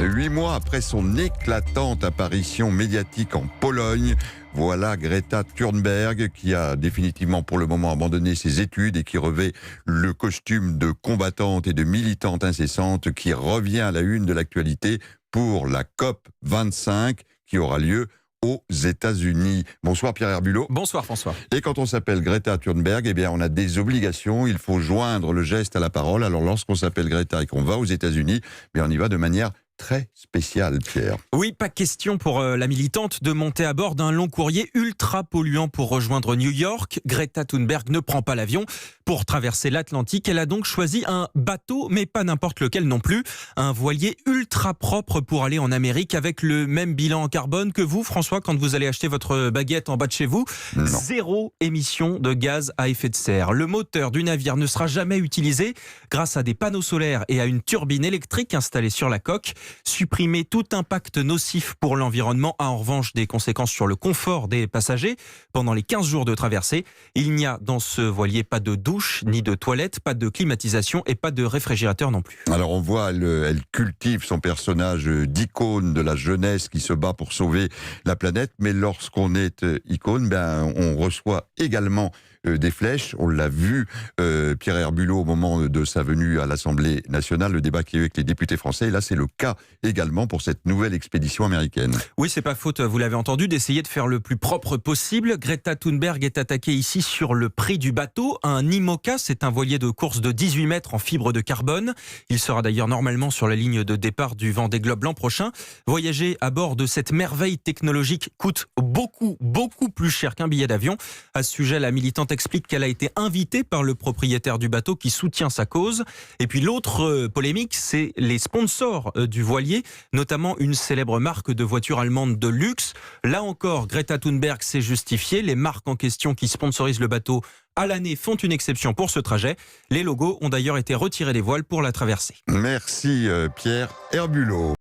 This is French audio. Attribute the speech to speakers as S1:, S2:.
S1: 8 mois après son éclatante apparition médiatique en Pologne, voilà Greta Thunberg qui a définitivement pour le moment abandonné ses études et qui revêt le costume de combattante et de militante incessante qui revient à la une de l'actualité pour la COP 25 qui aura lieu aux États-Unis. Bonsoir Pierre Herbulot.
S2: Bonsoir François.
S1: Et quand on s'appelle Greta Thunberg, eh bien on a des obligations, il faut joindre le geste à la parole. Alors lorsqu'on s'appelle Greta et qu'on va aux États-Unis, eh on y va de manière très spécial, Pierre.
S2: Oui, pas question pour la militante de monter à bord d'un long courrier ultra polluant pour rejoindre New York. Greta Thunberg ne prend pas l'avion. Pour traverser l'Atlantique, elle a donc choisi un bateau, mais pas n'importe lequel non plus. Un voilier ultra propre pour aller en Amérique avec le même bilan en carbone que vous, François, quand vous allez acheter votre baguette en bas de chez vous.
S1: Non.
S2: 0 émission de gaz à effet de serre. Le moteur du navire ne sera jamais utilisé grâce à des panneaux solaires et à une turbine électrique installée sur la coque. Supprimer tout impact nocif pour l'environnement a en revanche des conséquences sur le confort des passagers. Pendant les 15 jours de traversée, il n'y a dans ce voilier pas de douche, ni de toilette, pas de climatisation et pas de réfrigérateur non plus.
S1: Alors on voit, elle cultive son personnage d'icône de la jeunesse qui se bat pour sauver la planète, mais lorsqu'on est icône, on reçoit également des flèches. On l'a vu, Pierre Herbulot, au moment de sa venue à l'Assemblée nationale, le débat qu'il y a eu avec les députés français, et là c'est le cas également pour cette nouvelle expédition américaine.
S2: Oui, c'est pas faute, vous l'avez entendu, d'essayer de faire le plus propre possible. Greta Thunberg est attaquée ici sur le prix du bateau. Un IMOCA, c'est un voilier de course de 18 mètres en fibre de carbone. Il sera d'ailleurs normalement sur la ligne de départ du Vendée Globe l'an prochain. Voyager à bord de cette merveille technologique coûte beaucoup plus cher qu'un billet d'avion. À ce sujet, la militante explique qu'elle a été invitée par le propriétaire du bateau qui soutient sa cause. Et puis l'autre polémique, c'est les sponsors du voilier, notamment une célèbre marque de voitures allemandes de luxe. Là encore, Greta Thunberg s'est justifiée. Les marques en question qui sponsorisent le bateau à l'année font une exception pour ce trajet. Les logos ont d'ailleurs été retirés des voiles pour la traversée.
S1: Merci Pierre Herbulot.